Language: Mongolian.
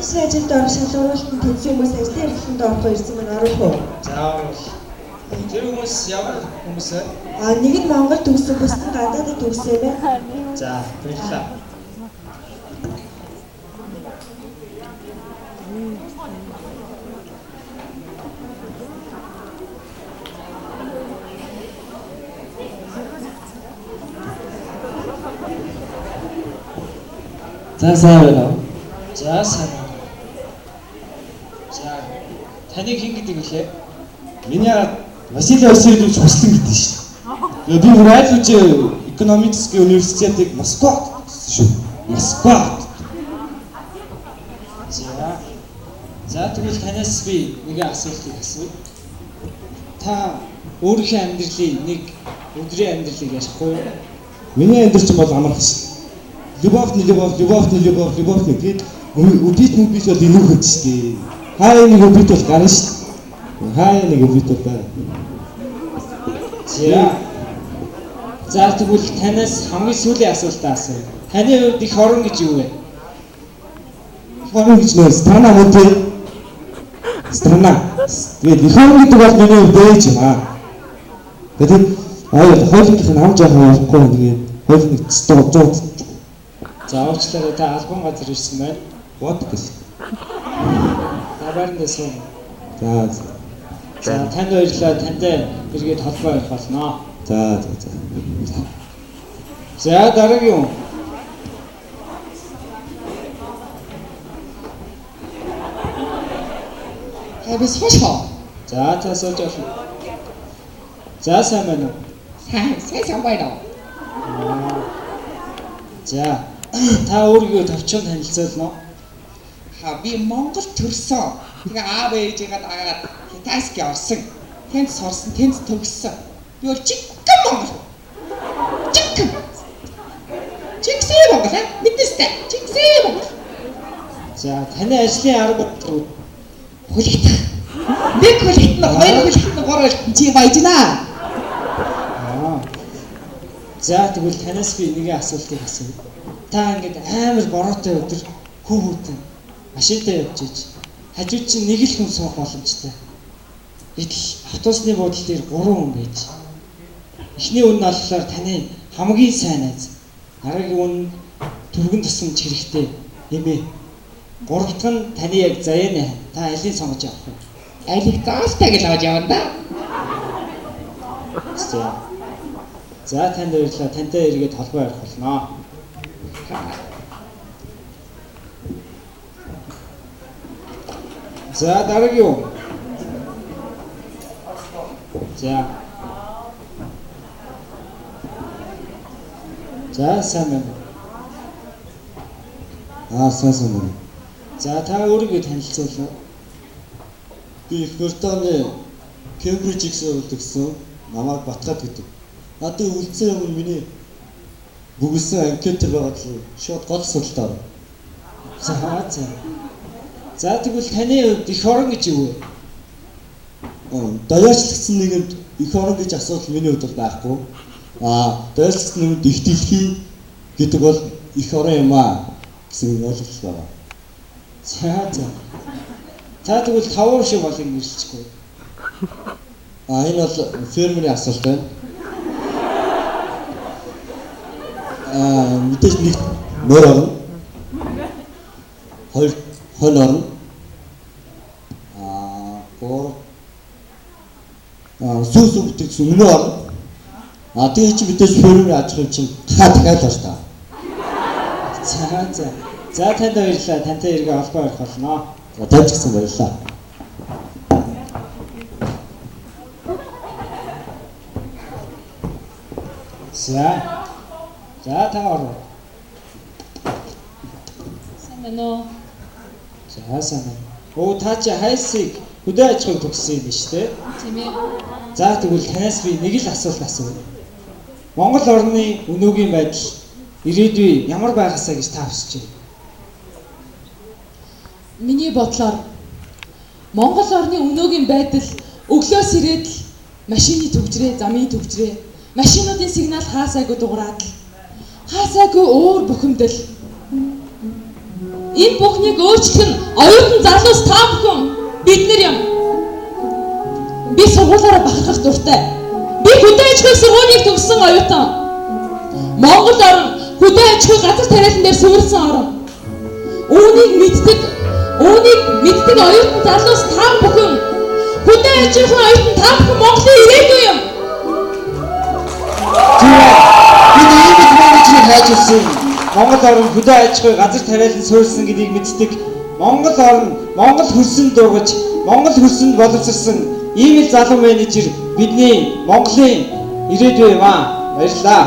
Ажил ажилд орох шалгуулалтанд тэнцсэн хүмүүс ажлын эрхлэнд орох ирсэн мань орох уу? За орвол. Тэр хүмүүс ямар хүмүүс вэ? Нэг нь Монгол төгссөн, бусд нь гадаадд төгссөн юм байна. За баярлалаа. За сайн байна уу? За сайн. За таныг хэн гэдэг вүлээ? Миний Василий Васильевич Хуслан гэдэг шүү дээ. Би Уральж экономический университетийг Москвад шүү. Москвад. За тэгвэл танаас би нэг асуултыг асууя. Та өөрийнхөө амьдралын нэг өдрийн амьдралыг ярихгүй юу? Миний амьдрал бол амархан шүү. Любовь гэд убит бол инүүхэд шүү дээ. Хаяа нэг убит бол гарна шүү. Хаяа нэг убит бол байна. За тэгвэл танаас хамгийн сүүлийн асуултаа асууя. Таны хувьд их орон гэж юу вэ? Хорон гэж нэ страна мөтэй. Страна. Тэгээд их орон гэдэг бол миний хувьд ээж юм аа. Тэгээд хойлонх нь ам жаахан болохгүй тэгээд хойлонх цэцтэй. За уучлаарай та албан газар ирсэн байна. Бод гэж. Табарн дэсэн. За танд баярлалаа. Тантай эргээд холбоо явах болно. За. За дараагийн. Хэвээс хошоо. За та сууж болно. За сайн байна уу? Сайн байна. За та өөрийгөө товчхон танилцуулна уу? Би Монгол төрсөн. Тэгээ аав ээжигээ дагаад Китайск явсан. Тэнд сурсан, тэнд төгссөн. Би бол чигэн Монгол. Чигсэн Монгол аа? Мэдээстэй. Чигсэн Монгол. За таны ажлын арга барил Хүлэгдэх. Нэг хүлэгдэн, хоёр хүлэгдэн, гурван хүлэгдэн чи баяжнаа. За тэгвэл танаас би нэг асуултыг асууя. Та ингэж амар бороотой өдөр хүүхдэн машинтай явж иж хажууд чинь нэг л хүн суух боломжтой. Гэтэл автобусны буудлын дээр 3 хүн байж. Эхний үн нь болохоор таны хамгийн сайн найз. Дараагийн үн түргэн тусамж хэрэгтэй нэмээ. Гурав дахь нь таны яг заяа. Та алийг сонгож явах вэ? Алийг заалтайг л аваад явна да. За танд баярлалаа. Тантай эргээд холбоо ярих болно. За дараагийн юу? За сайн байна. Сайн байна. За та өөрийгөө танилцуулна. Би Их Британий Кембрижийг суралцсан. Намайг Батгад гэдэг. Надад үлдсэн юм миний бүгэлсэн анкетер байгаад шууд гол судалтаа. За тэгвэл таны хувьд их орон гэж юу вэ? Даяарчлагдсан нэгэнд их орон гэж асуудал миний хувьд байхгүй. Даяарчлагдсан нэгэнд их дэлхий гэдэг бол их орон юм аа гэсэн ойлголт байна. За тэгвэл 5 шиг болыг нэрчгүй. Энэ бол фермерийн асуулт байна. Мэдээж нэг мөр орно. Хоёр хонь орно. Сүүс үгдэг сүмнө орно. Тэгээ чи мэдээж фермерийн аж ахуйн чинь дахиад л та. За танд баярлалаа. Тантай эргээ холбоо ярих болно. Танд ч гэсэн баярлалаа. За та орно. Сайн байна уу? Сайн байна. Та чи хайсыг хөдөө аж ахуйн төгссөн юм биш үү? Тийм ээ. За тэгвэл танаас би нэг л асуулт асууя. Монгол орны өнөөгийн байдал ирээдүй ямар байгаасаа гэж та хүсэж байна? Миний бодлоор Монгол орны өнөөгийн байдал өглөөс ирээд л машины төвчрээ, замын төвчрээ, машинуудын сигнал хаасаагүй дуурайд хаасаагүй уур бухимдал Энэ бүхнийг өөрчлөх нь оюутан залуус та бүхэн бид нар юм. Би сургуулаараа бахархах дуртай. Би хөдөө аж ахуйн сургуулийг төгссөн оюутан. Монгол орн хөдөө аж ахуй газар тариалан дээр суурилсан орн. Үүнийг мэддэг оюутан залуус та бүхэн хөдөө аж ахуйн оюутан та бүхэн Монголын ирээдүй юм. Бид ийм мэдрэмжийг хайж ирсэн. Монгол орн хөдөө аж ахуй газар тариалан суурилсан гэдгийг мэддэг. Монгол орн Монгол хөрсөнд дуугаж, Монгол хөрсөнд боловсрсан ийм л залуу менежер бидний Монголын ирээдүй юм аа. Баярлалаа.